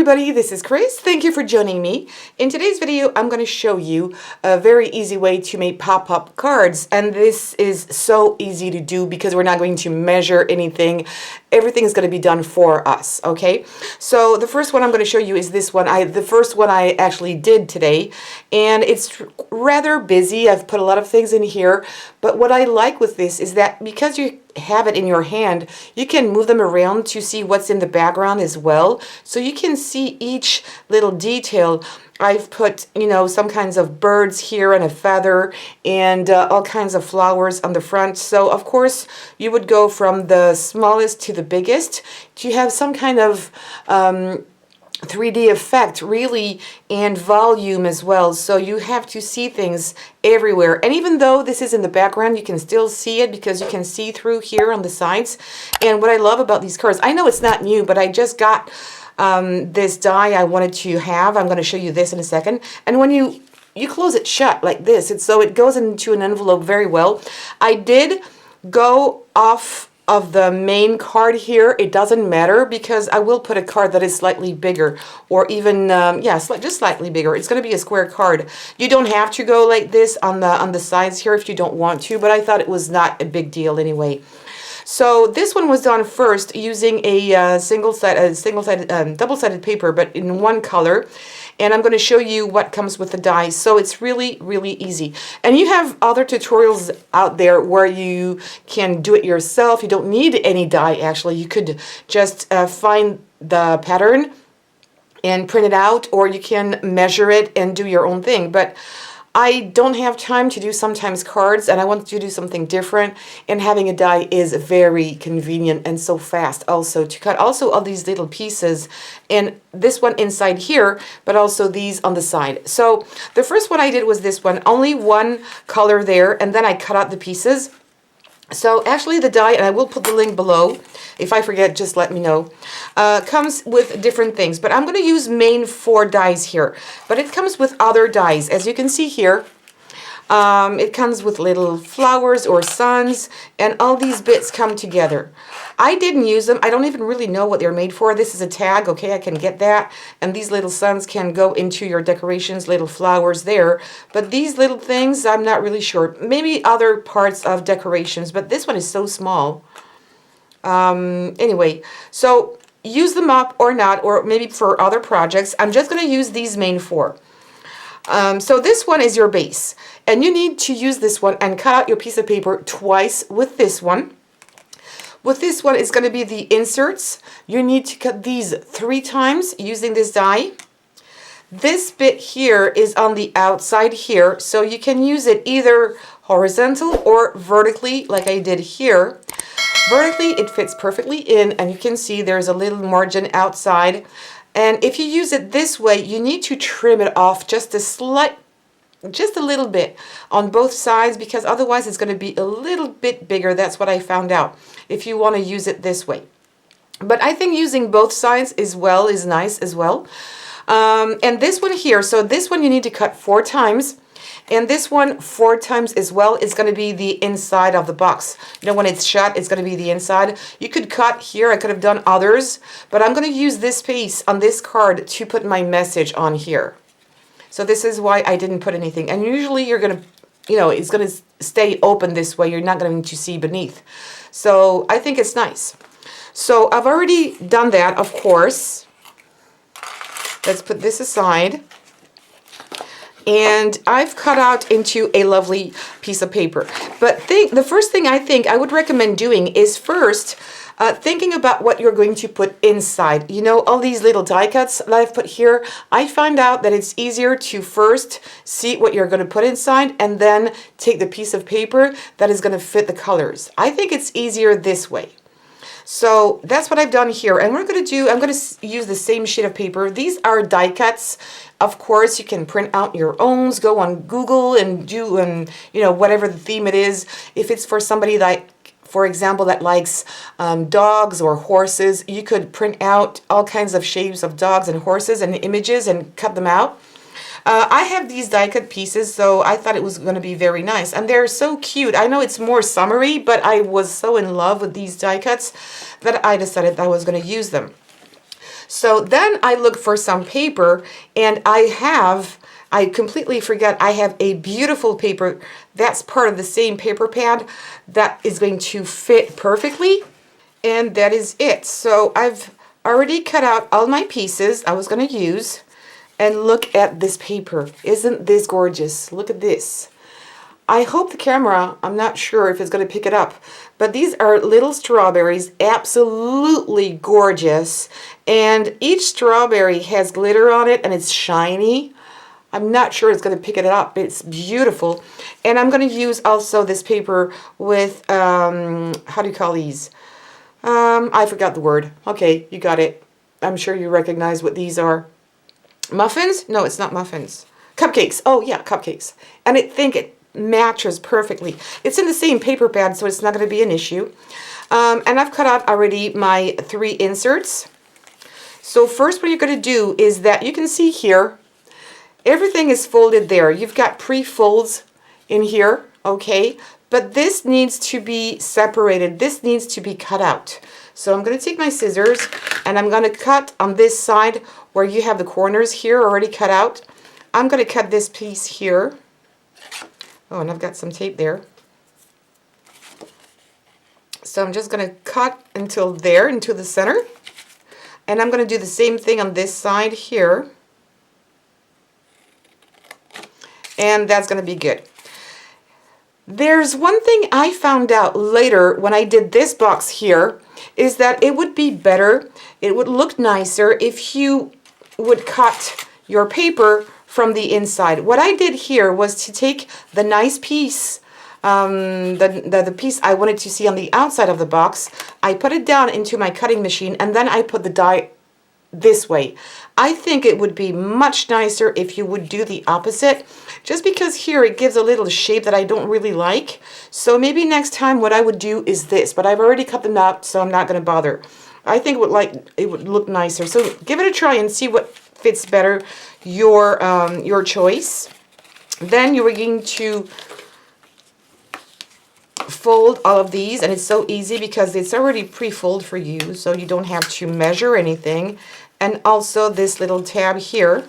everybody, this is Chris. Thank you for joining me. In today's video, I'm going to show you a very easy way to make pop-up cards. And this is so easy to do because we're not going to measure anything. Everything is going to be done for us, okay? So the first one I'm going to show you is this one. The first one I actually did today, and it's rather busy. I've put a lot of things in here, but what I like with this is that because you have it in your hand, you can move them around to see what's in the background as well. So you can see each little detail. I've put, some kinds of birds here and a feather and all kinds of flowers on the front. So of course you would go from the smallest to the biggest to have some kind of 3D effect really, and volume as well. So you have to see things everywhere. And even though this is in the background, you can still see it because you can see through here on the sides. And what I love about these cards, I know it's not new, but I just got this die I wanted to have. I'm going to show you this in a second. And when you close it shut like this, so it goes into an envelope very well. I did go off of the main card here. It doesn't matter because I will put a card that is slightly bigger, or even just slightly bigger. It's going to be a square card. You don't have to go like this on the sides here if you don't want to, but I thought it was not a big deal anyway. So this one was done first using a double-sided paper, but in one color. And I'm going to show you what comes with the die. So it's really, really easy. And you have other tutorials out there where you can do it yourself. You don't need any die, actually. You could just find the pattern and print it out, or you can measure it and do your own thing. But I don't have time to do sometimes cards, and I want to do something different, and having a die is very convenient and so fast also to cut also all these little pieces, and this one inside here, but also these on the side. So the first one I did was this one, only one color there, and then I cut out the pieces. So actually the die, and I will put the link below, if I forget, just let me know, comes with different things. But I'm going to use main 4 dies here. But it comes with other dies. As you can see here, it comes with little flowers or suns, and all these bits come together. I didn't use them. I don't even really know what they're made for. This is a tag, okay, I can get that. And these little suns can go into your decorations, little flowers there. But these little things, I'm not really sure. Maybe other parts of decorations, but this one is so small. Anyway, so use them up or not, or maybe for other projects. I'm just going to use these main 4. So this one is your base, and you need to use this one and cut out your piece of paper twice with this one. With this one, it's going to be the inserts. You need to cut these 3 times using this die. This bit here is on the outside here, so you can use it either horizontal or vertically like I did here. Vertically, it fits perfectly in, and you can see there's a little margin outside. And if you use it this way, you need to trim it off just a little bit on both sides, because otherwise it's going to be a little bit bigger. That's what I found out if you want to use it this way. But I think using both sides as well is nice as well. And this one here, so this one you need to cut 4 times. And this one 4 times as well is going to be the inside of the box. When it's shut, it's going to be the inside. You could cut here. I could have done others, but I'm going to use this piece on this card to put my message on here. So this is why I didn't put anything. And usually you're going to, it's going to stay open this way. You're not going to see beneath. So I think it's nice. So I've already done that, of course. Let's put this aside. And I've cut out into a lovely piece of paper. But the first thing I think I would recommend doing is first thinking about what you're going to put inside. All these little die cuts that I've put here, I find out that it's easier to first see what you're going to put inside and then take the piece of paper that is going to fit the colors. I think it's easier this way. So that's what I've done here, and I'm going to use the same sheet of paper. These are die cuts. Of course, you can print out your own, go on Google and do, whatever the theme it is. If it's for somebody like, for example, that likes dogs or horses, you could print out all kinds of shapes of dogs and horses and images and cut them out. I have these die cut pieces, so I thought it was going to be very nice. And they're so cute. I know it's more summery, but I was so in love with these die cuts that I decided I was going to use them. So then I look for some paper, and I completely forget, I have a beautiful paper that's part of the same paper pad that is going to fit perfectly, and that is it. So I've already cut out all my pieces I was going to use, and look at this paper. Isn't this gorgeous? Look at this. I hope the camera, I'm not sure if it's going to pick it up, but these are little strawberries, absolutely gorgeous, and each strawberry has glitter on it and it's shiny. I'm not sure it's going to pick it up. It's beautiful. And I'm going to use also this paper with, how do you call these? I forgot the word. Okay, you got it. I'm sure you recognize what these are. Muffins? No, it's not muffins. Cupcakes. Oh, yeah, cupcakes. And I think it matches perfectly. It's in the same paper pad, so it's not going to be an issue. And I've cut out already my 3 inserts. So first what you're going to do is that you can see here, everything is folded there. You've got pre-folds in here, okay? But this needs to be separated. This needs to be cut out. So I'm going to take my scissors and I'm going to cut on this side where you have the corners here already cut out. I'm going to cut this piece here. Oh, and I've got some tape there. So I'm just going to cut until there, into the center. And I'm going to do the same thing on this side here. And that's going to be good. There's one thing I found out later when I did this box here, is that it would be better, it would look nicer if you would cut your paper from the inside. What I did here was to take the nice piece, the piece I wanted to see on the outside of the box, I put it down into my cutting machine, and then I put the die this way. I think it would be much nicer if you would do the opposite, just because here it gives a little shape that I don't really like. So maybe next time what I would do is this, but I've already cut them out, so I'm not going to bother. I think it would look nicer. So give it a try and see what fits better, your choice. Then you are going to fold all of these, and it's so easy because it's already pre-folded for you, so you don't have to measure anything. And also this little tab here,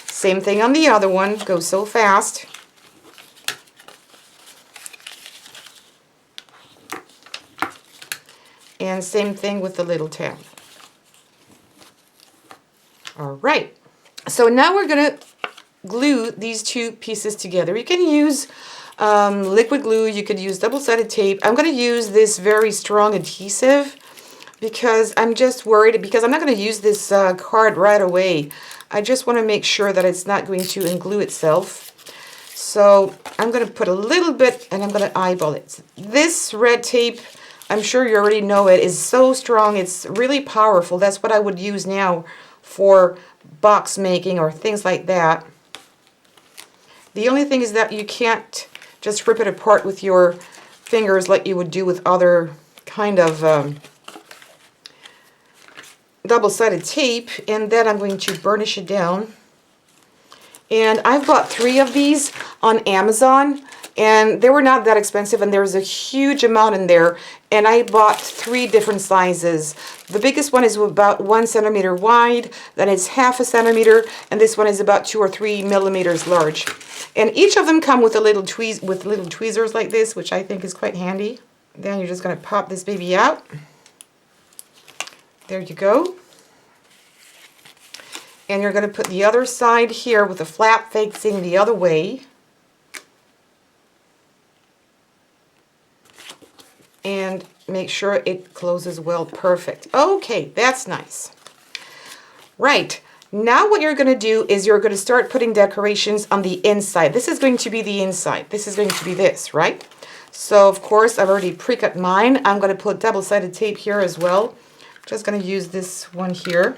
same thing on the other one, goes so fast. And same thing with the little tab. All right, so now we're gonna glue these 2 pieces together. You can use liquid glue, you could use double-sided tape. I'm going to use this very strong adhesive because I'm just worried, because I'm not going to use this card right away. I just want to make sure that it's not going to unglue itself. So I'm going to put a little bit, and I'm going to eyeball it. This red tape, I'm sure you already know it, is so strong. It's really powerful. That's what I would use now for box making or things like that. The only thing is that you can't just rip it apart with your fingers like you would do with other kind of double-sided tape. And then I'm going to burnish it down. And I've bought 3 of these on Amazon, and they were not that expensive, and there was a huge amount in there, and I bought 3 different sizes. The biggest one is about 1 centimeter wide, then it's half a centimeter, and this one is about 2 or 3 millimeters large. And each of them come with a little little tweezers like this, which I think is quite handy. Then you're just going to pop this baby out. There you go. And you're going to put the other side here with the flap facing the other way. And make sure it closes well. Perfect. Okay, that's nice. Right. Now what you're going to do is you're going to start putting decorations on the inside. This is going to be the inside. This is going to be this, right? So, of course, I've already pre-cut mine. I'm going to put double-sided tape here as well. Just going to use this one here.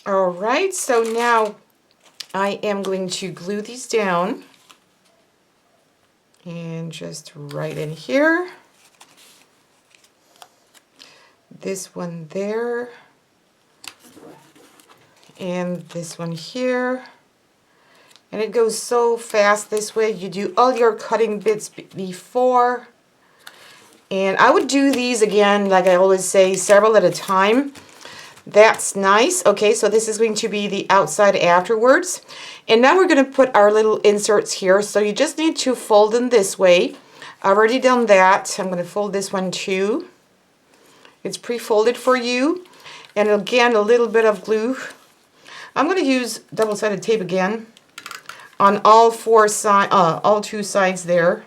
All right, so now I am going to glue these down. And just right in here. This one there. And this one here. And it goes so fast this way. You do all your cutting bits before. And I would do these again, like I always say, several at a time. That's nice. Okay, so this is going to be the outside afterwards. And now we're going to put our little inserts here. So you just need to fold them this way. I've already done that. I'm going to fold this one too. It's pre-folded for you. And again, a little bit of glue. I'm going to use double-sided tape again on all all two sides there.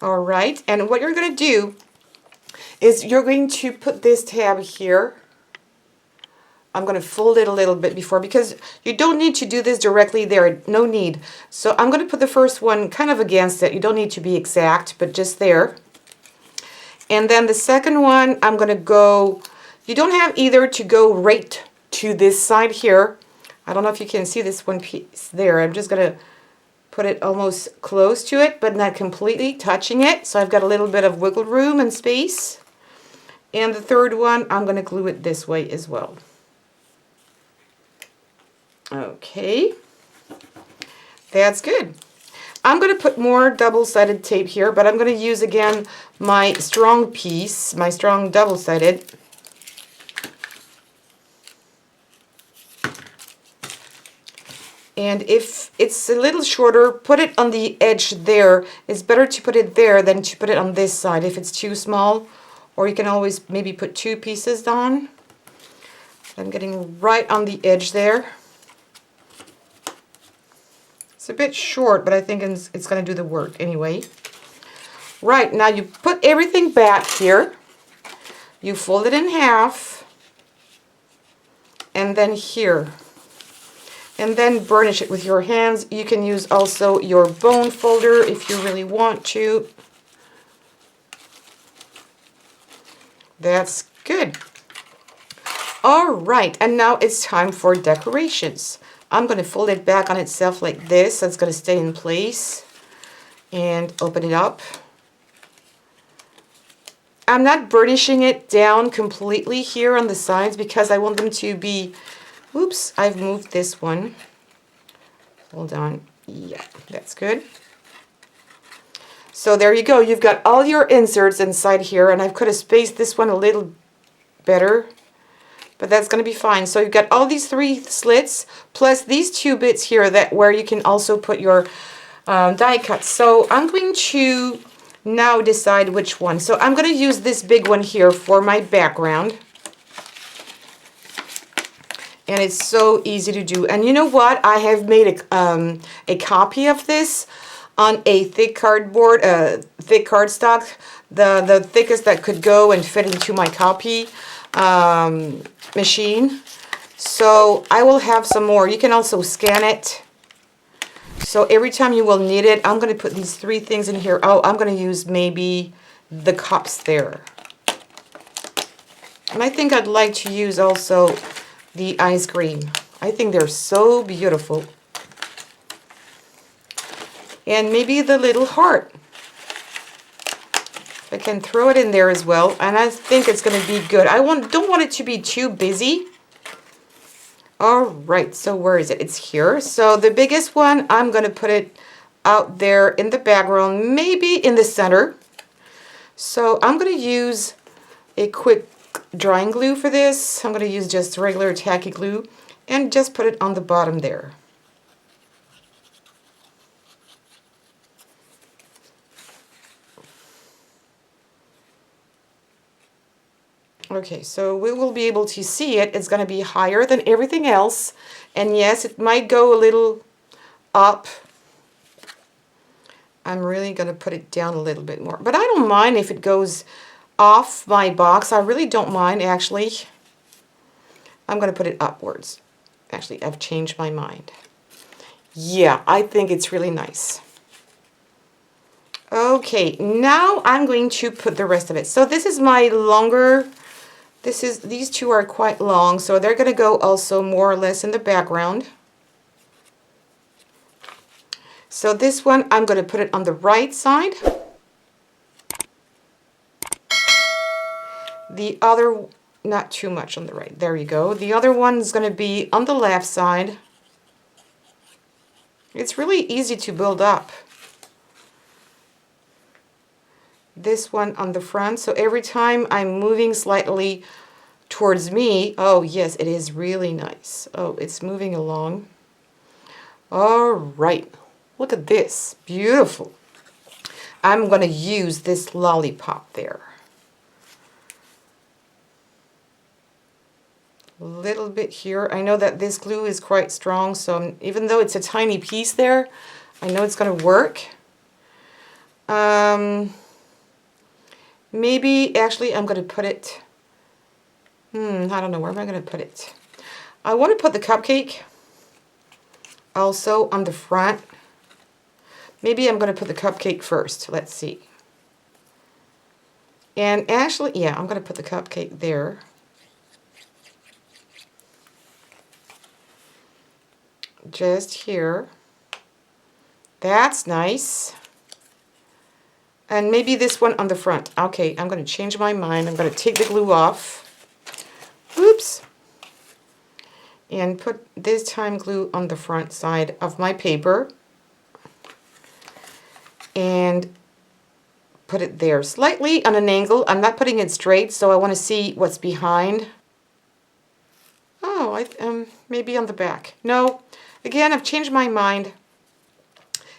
All right, and what you're going to do is you're going to put this tab here. I'm going to fold it a little bit before, because you don't need to do this directly there, no need. So I'm going to put the first one kind of against it. You don't need to be exact, but just there. And then the second one, I'm going to go, you don't have either to go right to this side here. I don't know if you can see this one piece there. I'm just going to put it almost close to it, but not completely touching it. So I've got a little bit of wiggle room and space. And the third one, I'm going to glue it this way as well. Okay, that's good. I'm going to put more double-sided tape here, but I'm going to use again my strong piece, my strong double-sided. And if it's a little shorter, put it on the edge there. It's better to put it there than to put it on this side if it's too small. Or you can always maybe put two pieces on. I'm getting right on the edge there. It's a bit short, but I think it's going to do the work anyway. Right, now you put everything back here. You fold it in half. And then here. And then burnish it with your hands. You can use also your bone folder if you really want to. That's good. All right, and now it's time for decorations. I'm going to fold it back on itself like this, so it's going to stay in place. And open it up. I'm not burnishing it down completely here on the sides because I want them to be, oops, I've moved this one. Hold on. Yeah, that's good. So there you go. You've got all your inserts inside here, and I could have spaced this one a little better, but that's going to be fine. So you've got all these three slits, plus these two bits here that where you can also put your die cuts. So I'm going to now decide which one. So I'm going to use this big one here for my background. And it's so easy to do. And you know what? I have made a copy of this on a thick cardboard, thick cardstock, the thickest that could go and fit into my copy machine. So I will have some more. You can also scan it. So every time you will need it, I'm going to put these three things in here. Oh, I'm going to use maybe the cups there. And I think I'd like to use also the ice cream. I think they're so beautiful. And maybe the little heart. I can throw it in there as well, and I think it's going to be good. I don't want it to be too busy. All right, so where is it? It's here. So the biggest one, I'm going to put it out there in the background, maybe in the center. So I'm going to use a quick drying glue for this. I'm going to use just regular tacky glue and just put it on the bottom there. Okay, so we will be able to see it. It's going to be higher than everything else. And yes, it might go a little up. I'm really going to put it down a little bit more. But I don't mind if it goes off my box. I really don't mind, actually. I'm going to put it upwards. Actually, I've changed my mind. Yeah, I think it's really nice. Okay, now I'm going to put the rest of it. So this is my longer... These two are quite long, so they're going to go also more or less in the background. So this one, I'm going to put it on the right side. The other, not too much on the right. There you go. The other one is going to be on the left side. It's really easy to build up. this one on the front. So every time I'm moving slightly towards me, oh yes, it is really nice. Oh, it's moving along. All right, look at this, beautiful. I'm going to use this lollipop there. A little bit here. I know that this glue is quite strong, so even though it's a tiny piece there, I know it's going to work. Maybe, actually, I'm going to put it, I don't know, where am I going to put it? I want to put the cupcake also on the front. Maybe I'm going to put the cupcake first. Let's see. And actually, yeah, I'm going to put the cupcake there. Just here. That's nice. And maybe this one on the front. Okay, I'm going to change my mind. I'm going to take the glue off. Oops. And put this time glue on the front side of my paper. And put it there slightly on an angle. I'm not putting it straight, so I want to see what's behind. Oh, maybe on the back. No, again, I've changed my mind.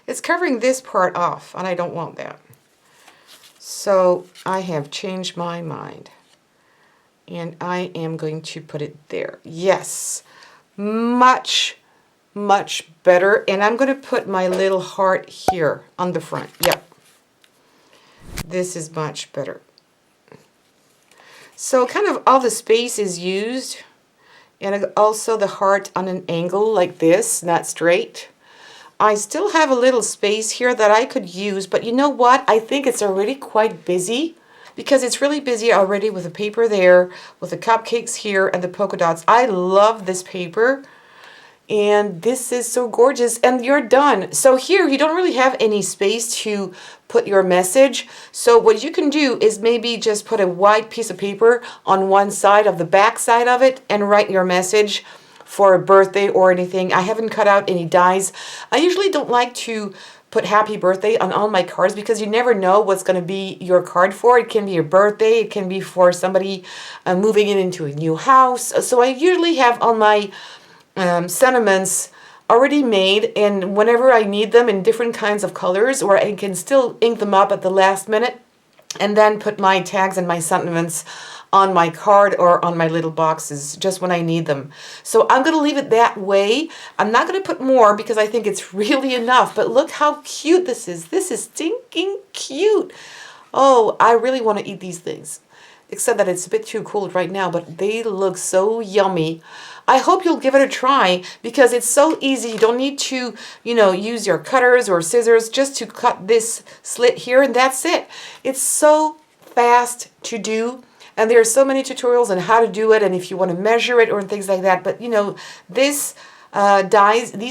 It's covering this part off, and I don't want that. So I have changed my mind. And I am going to put it there. Yes, much better. And I'm going to put my little heart here on the front. Yep. This is much better. So kind of all the space is used. And also the heart on an angle like this, not straight. I still have a little space here that I could use, but you know what? I think it's already quite busy because it's really busy already with the paper there, with the cupcakes here, and the polka dots. I love this paper, and this is so gorgeous, and you're done. So here, you don't really have any space to put your message. So what you can do is maybe just put a white piece of paper on one side of the back side of it and write your message for a birthday or anything. I haven't cut out any dies. I usually don't like to put happy birthday on all my cards because you never know what's going to be your card for. It can be your birthday, it can be for somebody moving into a new house. So I usually have all my sentiments already made, and whenever I need them in different kinds of colors, or I can still ink them up at the last minute and then put my tags and my sentiments on my card or on my little boxes just when I need them. So I'm going to leave it that way. I'm not going to put more because I think it's really enough, but look how cute this is. This is stinking cute. Oh, I really want to eat these things, except that it's a bit too cold right now, but they look so yummy. I hope you'll give it a try because it's so easy. You don't need to, use your cutters or scissors just to cut this slit here, and that's it. It's so fast to do. And there are so many tutorials on how to do it and if you want to measure it or things like that. But these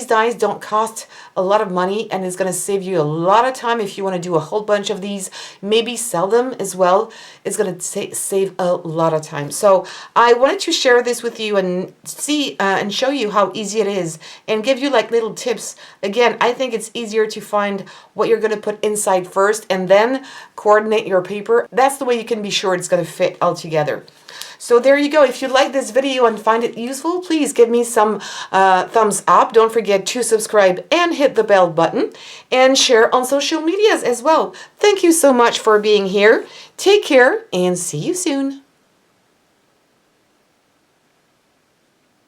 dies don't cost a lot of money, and it's going to save you a lot of time if you want to do a whole bunch of these. Maybe sell them as well. It's going to save a lot of time. So I wanted to share this with you and see and show you how easy it is and give you like little tips. Again, I think it's easier to find what you're going to put inside first and then coordinate your paper. That's the way you can be sure it's going to fit all together. So there you go. If you like this video and find it useful, please give me some thumbs up. Don't forget to subscribe and hit the bell button and share on social medias as well. Thank you so much for being here. Take care and see you soon.